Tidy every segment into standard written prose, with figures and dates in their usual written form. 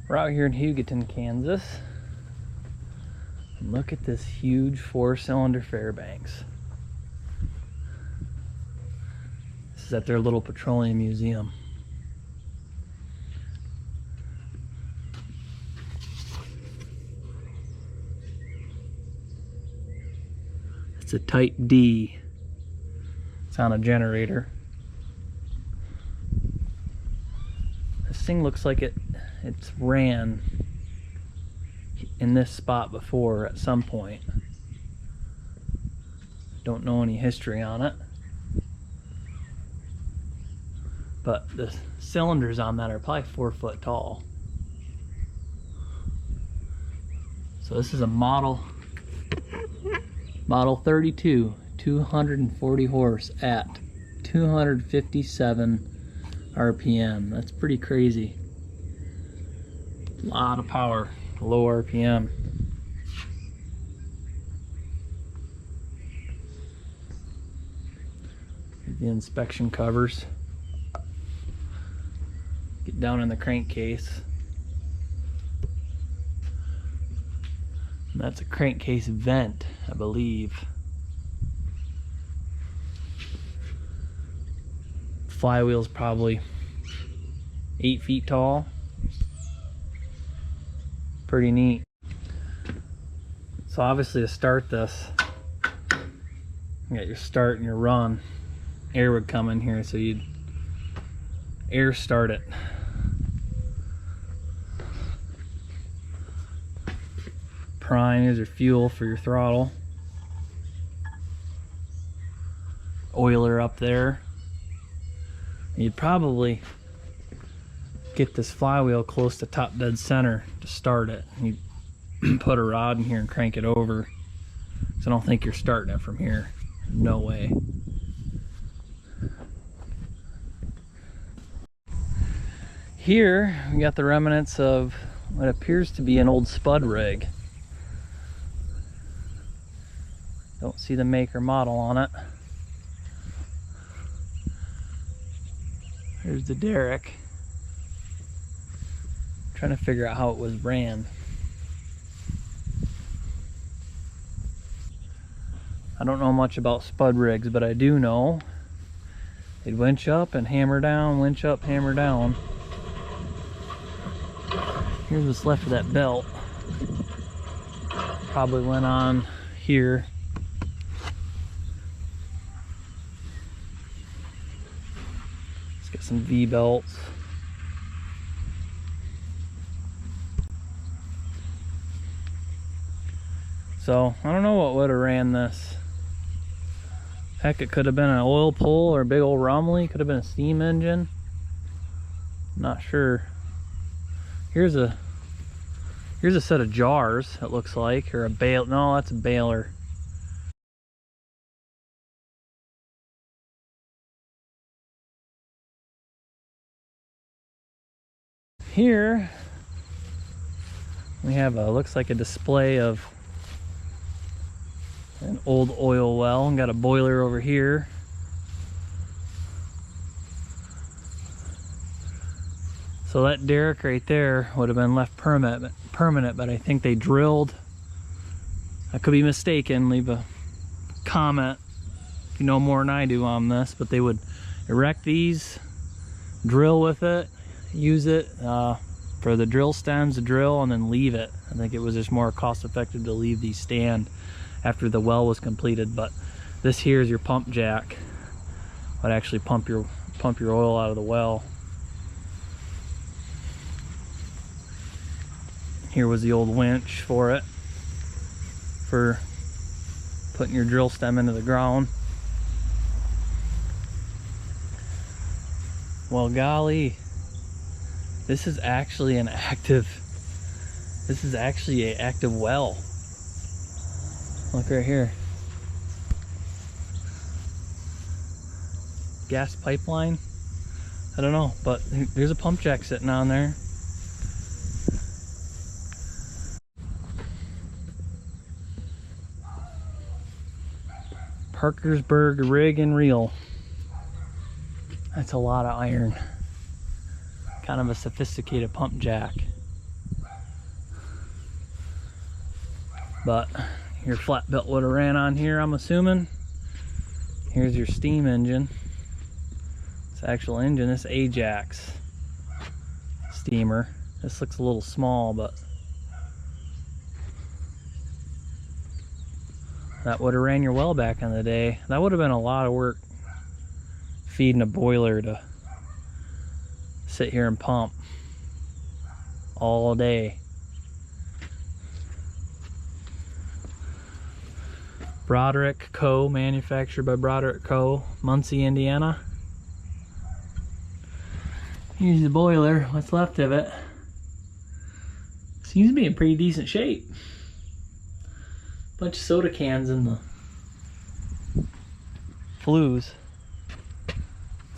We're out here in Hugoton, Kansas. And look at this huge 4-cylinder Fairbanks. This is at their little petroleum museum. It's a Type D. It's on a generator. This thing looks like it's ran in this spot before at some point. Don't know any history on it, but the cylinders on that are probably 4 foot tall. So this is a model 32, 240 horse at 257 RPM. That's pretty crazy. A lot of power, low RPM. The inspection covers. Get down in the crankcase. And that's a crankcase vent, I believe. Flywheel's probably 8 feet tall. Pretty neat. So obviously to start this, you got your start and your run. Air would come in here, so you'd air start it. Prime is your fuel for your throttle. Oiler up there. You'd probably get this flywheel close to top dead center to start it. You'd put a rod in here and crank it over. So I don't think you're starting it from here. No way. Here we got the remnants of what appears to be an old Spud Rig. Don't see the make or model on it. Here's the Derrick. Trying to figure out how it was ran. I don't know much about Spud rigs, but I do know they'd winch up and hammer down, winch up, hammer down. Here's what's left of that belt. Probably went on here. Let's get some V-belts. So I don't know what would have ran this. Heck, it could have been an oil pull or a big old Rumley. Could have been a steam engine. Not sure. Here's a set of jars, it looks like, or a bale. No, that's a baler. Here we have a, looks like a display of an old oil well, and got a boiler over here. So that Derrick right there would have been left permanent, but I think they drilled. I could be mistaken. Leave a comment if you know more than I do on this, but they would erect these, drill with it, use it for the drill stems to drill, and then leave it. I think it was just more cost effective to leave these stand after the well was completed. But this here is your pump jack. Would actually pump your oil out of the well. Here was the old winch for it, for putting your drill stem into the ground. Well, golly, this is actually an active, well. Look right here. Gas pipeline? I don't know, but there's a pump jack sitting on there. Parkersburg rig and reel. That's a lot of iron. Kind of a sophisticated pump jack. but your flat belt would have ran on here, I'm assuming. Here's your steam engine. It's actual engine. This Ajax steamer. This looks a little small, but that would have ran your well back in the day. That would have been a lot of work, feeding a boiler to sit here and pump all day. Broderick Co., manufactured by Broderick Co., Muncie, Indiana. Here's the boiler, what's left of it. Seems to be in pretty decent shape. Bunch of soda cans in the flues.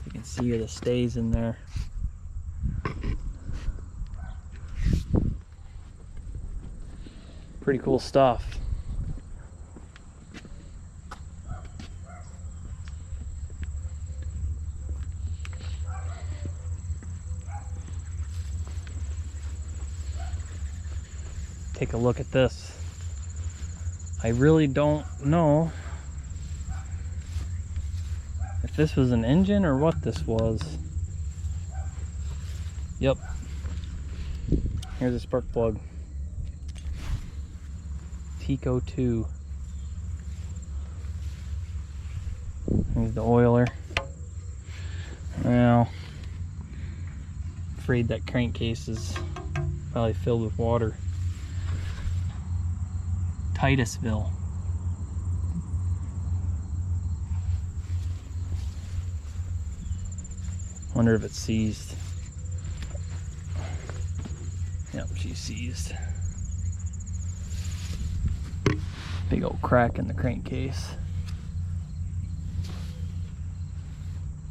You can see the stays in there. Pretty cool stuff. Take a look at this. I really don't know if this was an engine or what this was. Yep. Here's a spark plug. Tico 2. Here's the oiler. Well, afraid that crankcase is probably filled with water. Titusville. Wonder if it's seized. Yep, she's seized. Big old crack in the crankcase.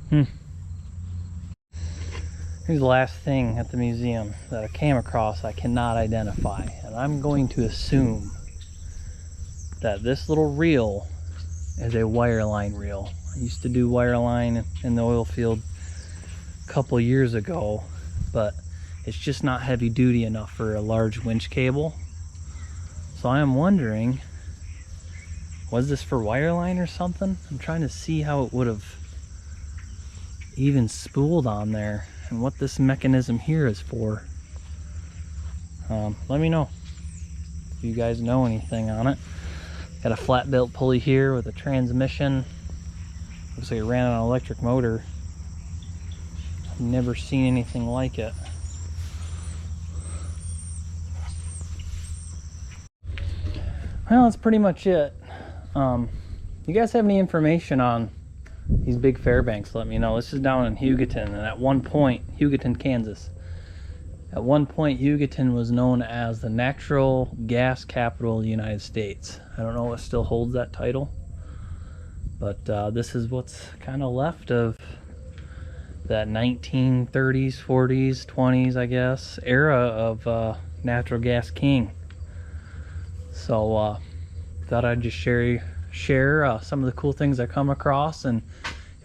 Here's the last thing at the museum that I came across I cannot identify, and I'm going to assume that this little reel is a wireline reel. I used to do wireline in the oil field a couple years ago, but it's just not heavy duty enough for a large winch cable. So I am wondering, was this for wireline or something? I'm trying to see how it would have even spooled on there and what this mechanism here is for. Let me know if you guys know anything on it. Got a flat belt pulley here with a transmission. Looks like it ran on an electric motor. I've never seen anything like it. Well, that's pretty much it. You guys have any information on these big Fairbanks, let me know. This is down in Hugoton, and at one point, Hugoton, Kansas. At one point, Hugoton was known as the natural gas capital of the United States. I don't know what still holds that title, but this is what's kind of left of that 1930s, 40s, 20s, I guess, era of natural gas king. So thought I'd just share some of the cool things I come across. And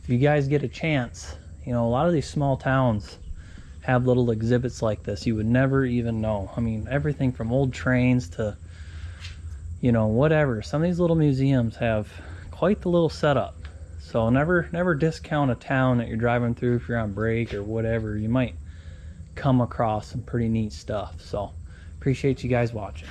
if you guys get a chance, you know, a lot of these small towns have little exhibits like this. You would never even know. I mean, everything from old trains to, you know, whatever. Some of these little museums have quite the little setup. So never discount a town that you're driving through if you're on break or whatever. You might come across some pretty neat stuff. So appreciate you guys watching.